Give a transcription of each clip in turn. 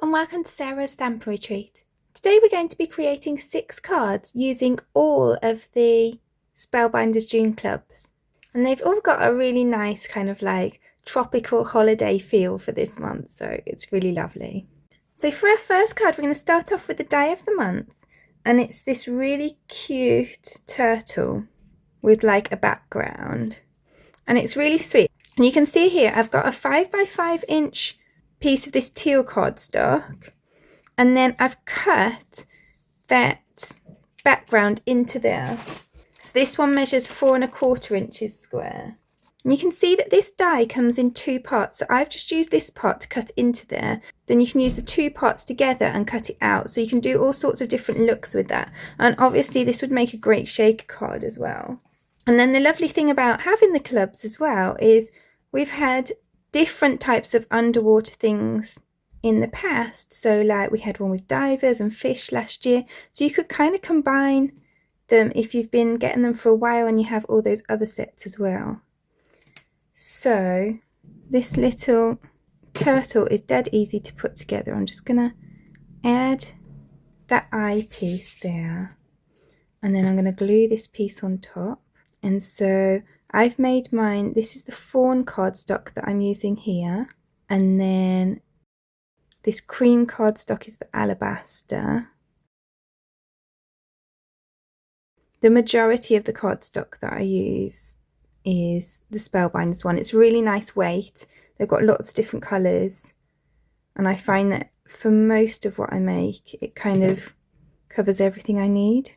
and welcome to Sarah's Stamper Retreat. Today we're going to be creating 6 cards using all of the Spellbinders Clubs, and they've all got a really nice kind of like tropical holiday feel for this month, so it's really lovely. So for our first card we're going to start off with the day of the month, and it's this really cute turtle with like a background, and it's really sweet. And you can see here I've got a 5 by 5 inch piece of this teal cardstock, and then I've cut that background into there. So this one measures 4 1/4 inches square. And you can see that this die comes in 2 parts. So I've just used this part to cut into there. Then you can use the 2 parts together and cut it out. So you can do all sorts of different looks with that. And obviously this would make a great shaker card as well. And then the lovely thing about having the clubs as well is we've had different types of underwater things in the past. So like we had one with divers and fish last year. So you could kind of combine them if you've been getting them for a while and you have all those other sets as well. So this little turtle is dead easy to put together. I'm just going to add that eye piece there, and then I'm going to glue this piece on top. And so I've made mine, this is the fawn cardstock that I'm using here, and then this cream cardstock is the alabaster. The majority of the cardstock that I use is the Spellbinders one. It's really nice weight. They've got lots of different colours, and I find that for most of what I make it kind of covers everything I need.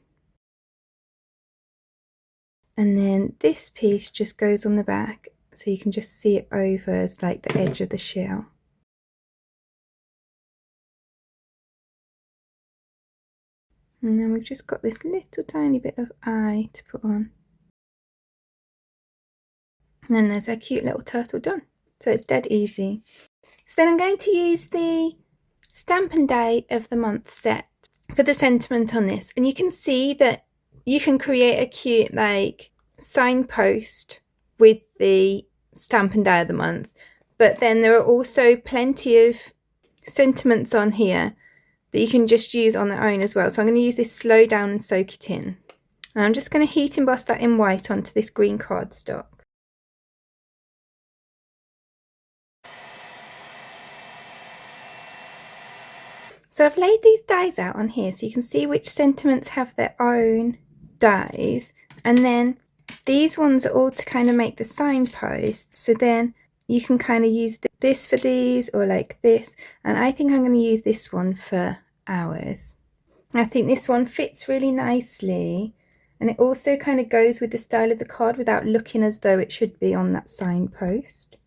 And then this piece just goes on the back, so you can just see it over as like the edge of the shell. And then we've just got this little tiny bit of eye to put on. And then there's our cute little turtle done. So it's dead easy. So then I'm going to use the Stampin' Day of the Month set for the sentiment on this. And you can see that you can create a cute like signpost with the Stampin' Day of the Month. But then there are also plenty of sentiments on here that you can just use on their own as well. So I'm going to use this Slow Down and Soak It In. And I'm just going to heat emboss that in white onto this green cardstock. So I've laid these dies out on here so you can see which sentiments have their own dies, and then these ones are all to kind of make the signpost. So then you can kind of use this for these, or like this, and I think I'm going to use this one for ours. I think this one fits really nicely, and it also kind of goes with the style of the card without looking as though it should be on that signpost.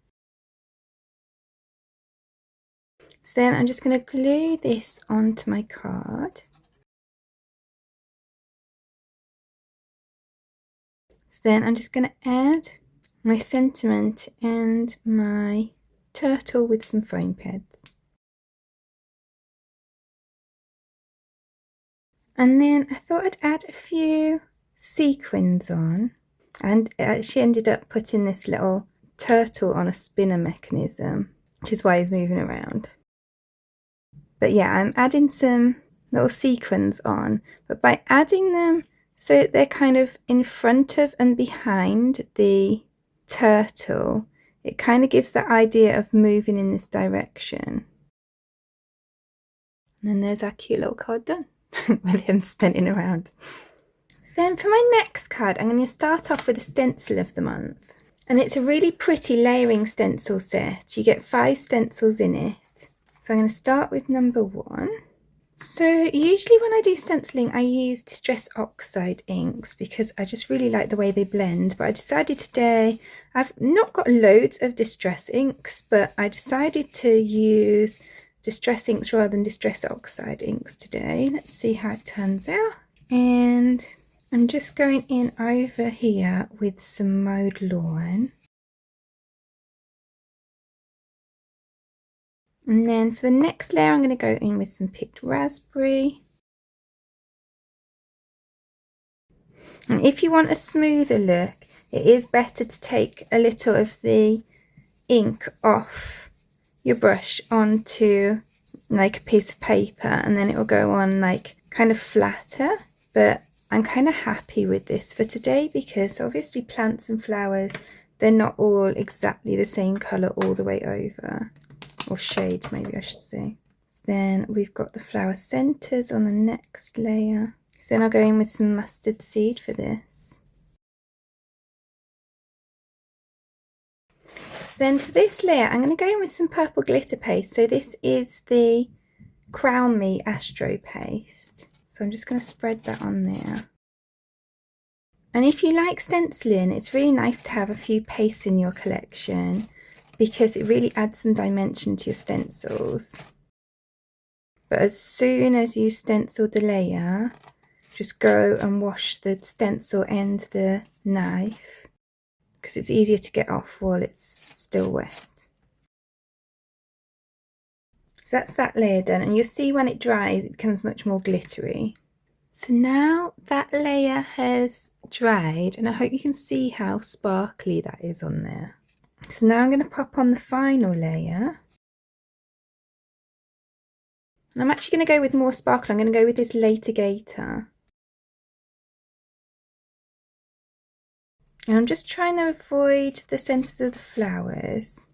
So then I'm just going to glue this onto my card. So then I'm just going to add my sentiment and my turtle with some foam pads. And then I thought I'd add a few sequins on, and I actually ended up putting this little turtle on a spinner mechanism, which is why he's moving around. But yeah, I'm adding some little sequins on, but by adding them so they're kind of in front of and behind the turtle, it kind of gives the idea of moving in this direction. And then there's our cute little card done with him spinning around. So then for my next card, I'm going to start off with a stencil of the month. And it's a really pretty layering stencil set. You get 5 stencils in it. So I'm going to start with number 1. So usually when I do stenciling I use Distress Oxide inks because I just really like the way they blend, but I decided today, I've not got loads of Distress inks, but I decided to use Distress inks rather than Distress Oxide inks today. Let's see how it turns out. And I'm just going in over here with some Mowed Lawn. And then for the next layer I'm going to go in with some Picked Raspberry. And if you want a smoother look, it is better to take a little of the ink off your brush onto like a piece of paper, and then it will go on like kind of flatter. But I'm kind of happy with this for today because obviously plants and flowers, they're not all exactly the same colour all the way over, or shade maybe I should say. So then we've got the flower centres on the next layer. So then I'll go in with some mustard seed for this. So then for this layer I'm going to go in with some purple glitter paste. So this is the Crown Me Astro paste. So I'm just going to spread that on there. And if you like stenciling, it's really nice to have a few pastes in your collection because it really adds some dimension to your stencils. But as soon as you stencil the layer, just go and wash the stencil and the knife because it's easier to get off while it's still wet. So that's that layer done, and you'll see when it dries it becomes much more glittery. So now that layer has dried, and I hope you can see how sparkly that is on there. So now I'm going to pop on the final layer. And I'm actually going to go with more sparkle. I'm going to go with this Litigator. And I'm just trying to avoid the centres of the flowers.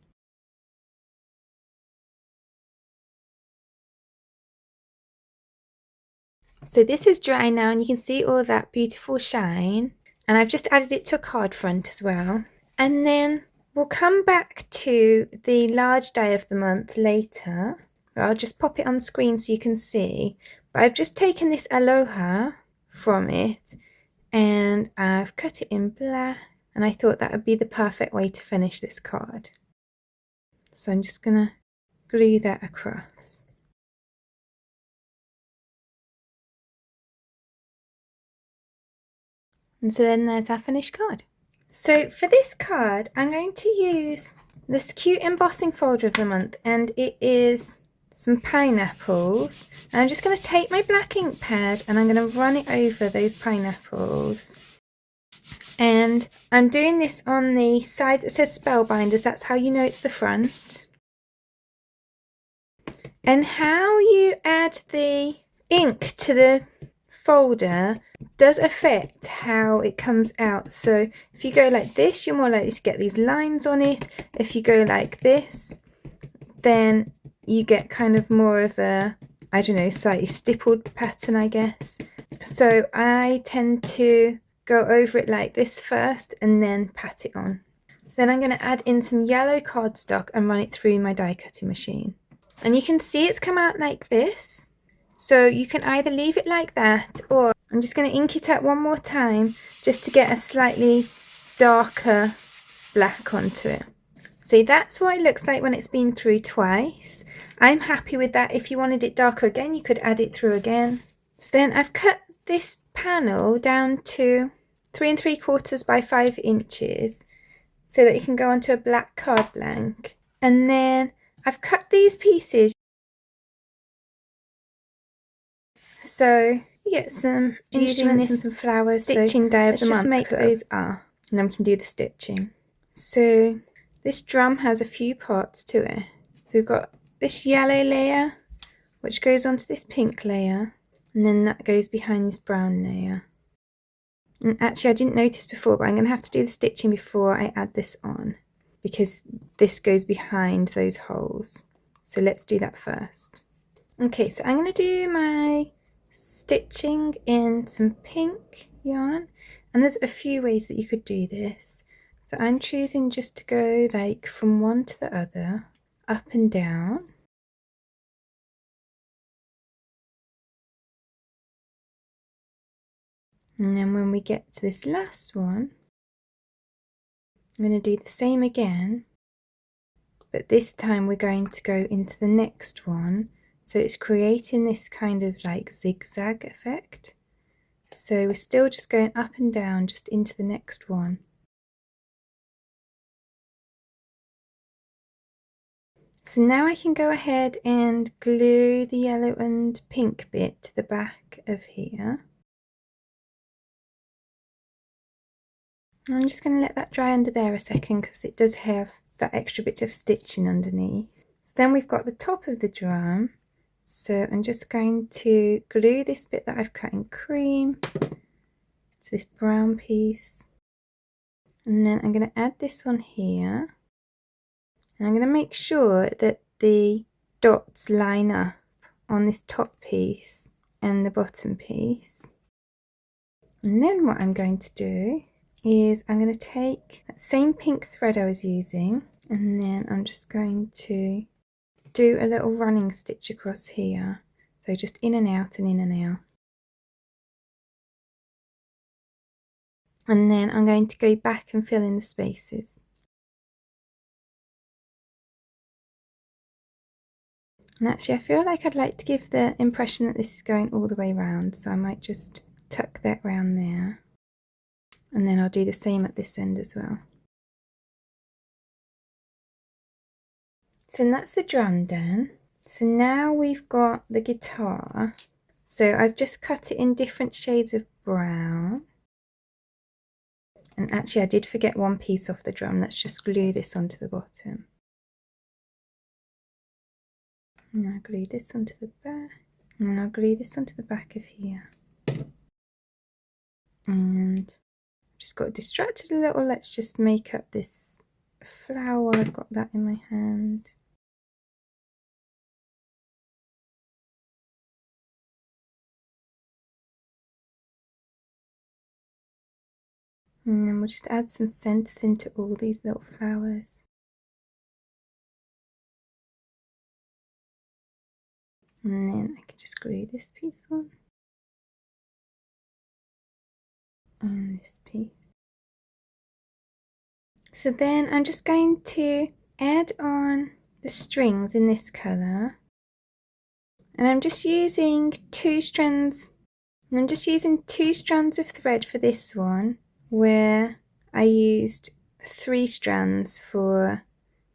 So this is dry now, and you can see all that beautiful shine. And I've just added it to a card front as well. And then we'll come back to the large day of the month later. I'll just pop it on screen so you can see. But I've just taken this Aloha from it and I've cut it in black, and I thought that would be the perfect way to finish this card. So I'm just going to glue that across. And so then there's our finished card. So for this card, I'm going to use this cute embossing folder of the month, and it is some pineapples. And I'm just going to take my black ink pad and I'm going to run it over those pineapples. And I'm doing this on the side that says Spellbinders, that's how you know it's the front. And how you add the ink to the folder does affect how it comes out. So if you go like this, you're more likely to get these lines on it. If you go like this, then you get kind of more of a, I don't know, slightly stippled pattern, I guess. So I tend to go over it like this first and then pat it on. So then I'm going to add in some yellow cardstock and run it through my die cutting machine. And you can see it's come out like this. So you can either leave it like that, or I'm just going to ink it out one more time just to get a slightly darker black onto it. So that's what it looks like when it's been through twice. I'm happy with that. If you wanted it darker again, you could add it through again. So then I've cut this panel down to 3 3/4 by 5 inches so that it can go onto a black card blank. And then I've cut these pieces so you get some instruments and some flowers. Stitching day of the month. Let's just make those and then we can do the stitching. So this drum has a few parts to it. So we've got this yellow layer which goes onto this pink layer, and then that goes behind this brown layer. And actually I didn't notice before, but I'm going to have to do the stitching before I add this on because this goes behind those holes. So let's do that first. Okay, so I'm going to do my stitching in some pink yarn, and there's a few ways that you could do this. So I'm choosing just to go like from one to the other, up and down. And then when we get to this last one, I'm going to do the same again, but this time we're going to go into the next one. So it's creating this kind of like zigzag effect. So we're still just going up and down just into the next one. So now I can go ahead and glue the yellow and pink bit to the back of here. I'm just going to let that dry under there a second because it does have that extra bit of stitching underneath. So then we've got the top of the drum, So I'm just going to glue this bit that I've cut in cream to this brown piece. And then I'm going to add this on here. And I'm going to make sure that the dots line up on this top piece and the bottom piece. And then what I'm going to do is I'm going to take that same pink thread I was using, and then I'm just going to do a little running stitch across here. So just in and out and in and out. And then I'm going to go back and fill in the spaces. And actually I feel like I'd like to give the impression that this is going all the way around, so I might just tuck that round there. And then I'll do the same at this end as well. So that's the drum done. So now we've got the guitar. So I've just cut it in different shades of brown. And actually I did forget one piece off the drum. Let's just glue this onto the bottom. And I'll glue this onto the back. And then I'll glue this onto the back of here. And just got distracted a little. Let's just make up this flower. I've got that in my hand. And then we'll just add some centers into all these little flowers. And then I can just glue this piece on. And this piece. So then I'm just going to add on the strings in this colour. And I'm just using two strands. And I'm just using 2 strands of thread for this one, where I used 3 strands for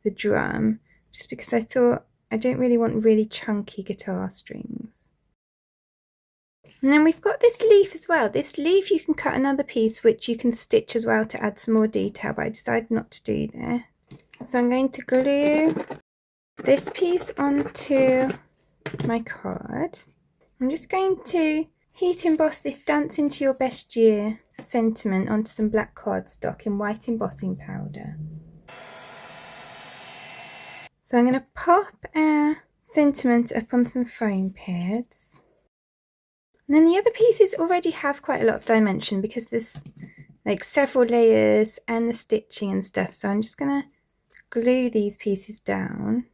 the drum, just because I thought I don't really want really chunky guitar strings. And then we've got this leaf as well. This leaf you can cut another piece which you can stitch as well to add some more detail, but I decided not to do that. So I'm going to glue this piece onto my card. I'm just going to heat emboss this Dance Into Your Best Year sentiment onto some black cardstock in white embossing powder. So I'm going to pop our sentiment up on some foam pads. And then the other pieces already have quite a lot of dimension because there's like several layers and the stitching and stuff. So I'm just going to glue these pieces down.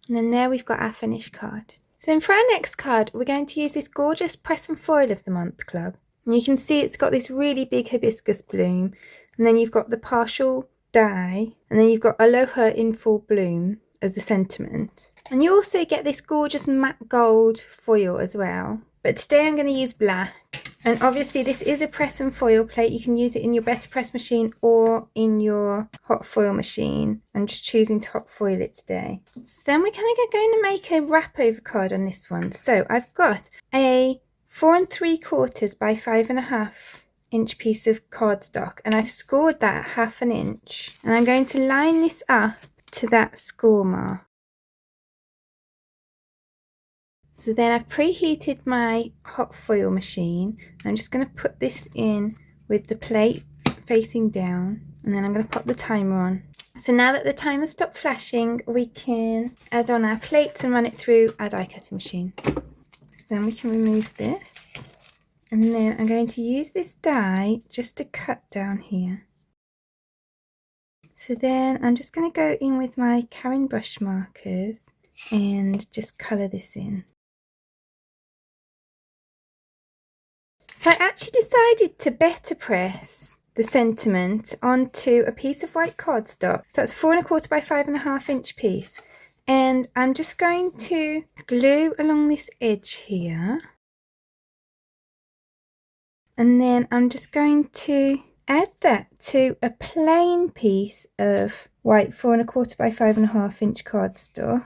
And then there we've got our finished card. So then for our next card, we're going to use this gorgeous Press and Foil of the Month Club. And you can see it's got this really big hibiscus bloom. And then you've got the partial die. And then you've got Aloha in full bloom as the sentiment. And you also get this gorgeous matte gold foil as well. But today I'm going to use black. And obviously this is a press and foil plate. You can use it in your Better Press machine or in your hot foil machine. I'm just choosing to hot foil it today. So then we're going to make a wrap over card on this one. So I've got a 4 3/4 by 5.5 inch piece of cardstock, and I've scored that at 1/2 inch. And I'm going to line this up to that score mark. So then I've preheated my hot foil machine. I'm just going to put this in with the plate facing down, and then I'm going to pop the timer on. So now that the timer stopped flashing, we can add on our plates and run it through our die cutting machine. So then we can remove this, and then I'm going to use this die just to cut down here. So then I'm just going to go in with my Caron brush markers and just colour this in. So I actually decided to better press the sentiment onto a piece of white cardstock. So that's 4 1/4 by 5.5 inch piece. And I'm just going to glue along this edge here. And then I'm just going to add that to a plain piece of white 4 1/4 by 5.5 inch cardstock.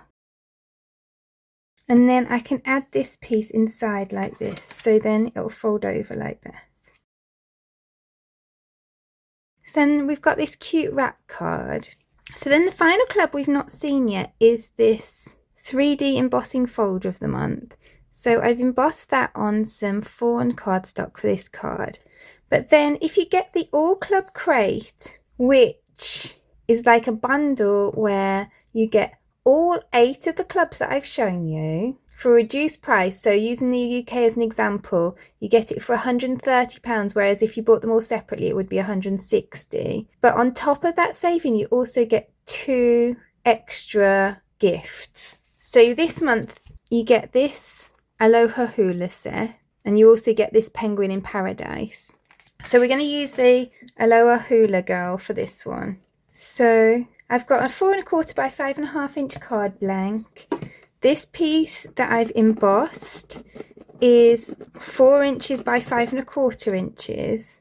And then I can add this piece inside like this, so then it'll fold over like that. So then we've got this cute wrap card. So then the final club we've not seen yet is this 3D embossing folder of the month. So I've embossed that on some fawn cardstock for this card. But then if you get the All Club crate, which is like a bundle where you get all 8 of the clubs that I've shown you for a reduced price, so using the UK as an example, you get it for £130, whereas if you bought them all separately it would be £160. But on top of that saving, you also get 2 extra gifts. So this month you get this Aloha Hula set, and you also get this Penguin in Paradise. So we're going to use the Aloha Hula girl for this one. So I've got a 4 1/4 by 5.5 inch card blank. This piece that I've embossed is 4 inches by 5 1/4 inches.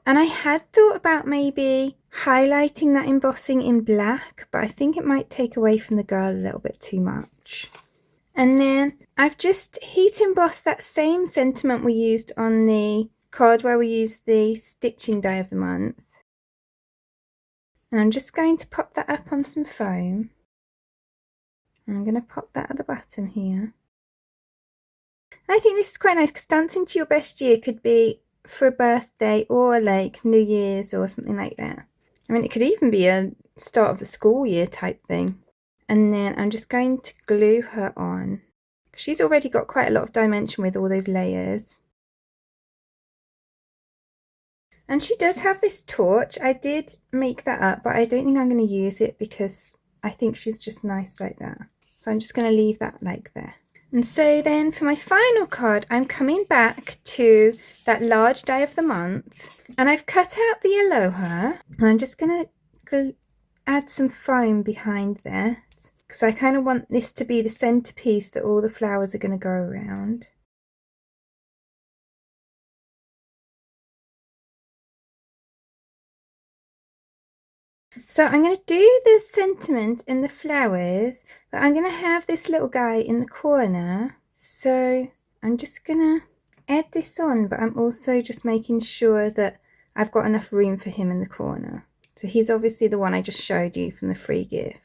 And I had thought about maybe highlighting that embossing in black, but I think it might take away from the girl a little bit too much. And then I've just heat embossed that same sentiment we used on the card where we used the stitching day of the month. And I'm just going to pop that up on some foam. And I'm going to pop that at the bottom here. And I think this is quite nice because dancing to your best year could be for a birthday or like New Year's or something like that. I mean, it could even be a start of the school year type thing. And then I'm just going to glue her on. She's already got quite a lot of dimension with all those layers. And she does have this torch. I did make that up, but I don't think I'm going to use it because I think she's just nice like that. So I'm just going to leave that like there. And so then for my final card, I'm coming back to that large day of the month. And I've cut out the Aloha. And I'm just going to add some foam behind that, because I kind of want this to be the centerpiece that all the flowers are going to go around. So I'm going to do the sentiment in the flowers, but I'm going to have this little guy in the corner. So I'm just going to add this on, but I'm also just making sure that I've got enough room for him in the corner. So he's obviously the one I just showed you from the free gift.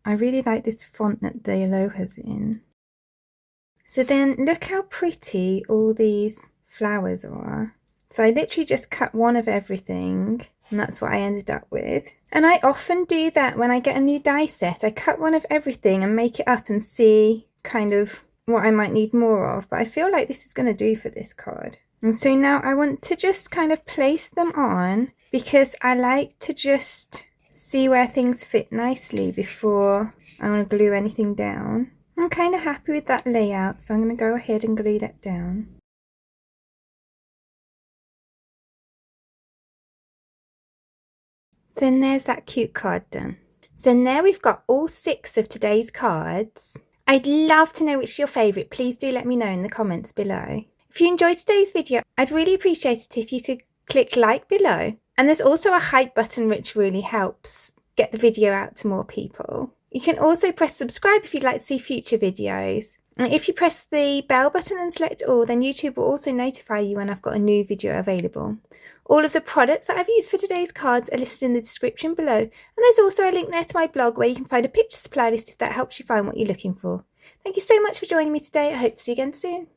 I really like this font that the Aloha's in. So then look how pretty all these flowers are. So I literally just cut one of everything, and that's what I ended up with. And I often do that when I get a new die set. I cut one of everything and make it up and see kind of what I might need more of. But I feel like this is going to do for this card. And so now I want to just kind of place them on, because I like to just see where things fit nicely before I want to glue anything down. I'm kind of happy with that layout, so I'm going to go ahead and glue that down. So then there's that cute card done. So there we've got all 6 of today's cards. I'd love to know which is your favourite. Please do let me know in the comments below. If you enjoyed today's video, I'd really appreciate it if you could click like below. And there's also a hype button which really helps get the video out to more people. You can also press subscribe if you'd like to see future videos. And if you press the bell button and select all, then YouTube will also notify you when I've got a new video available. All of the products that I've used for today's cards are listed in the description below, and there's also a link there to my blog where you can find a picture supply list if that helps you find what you're looking for. Thank you so much for joining me today. I hope to see you again soon.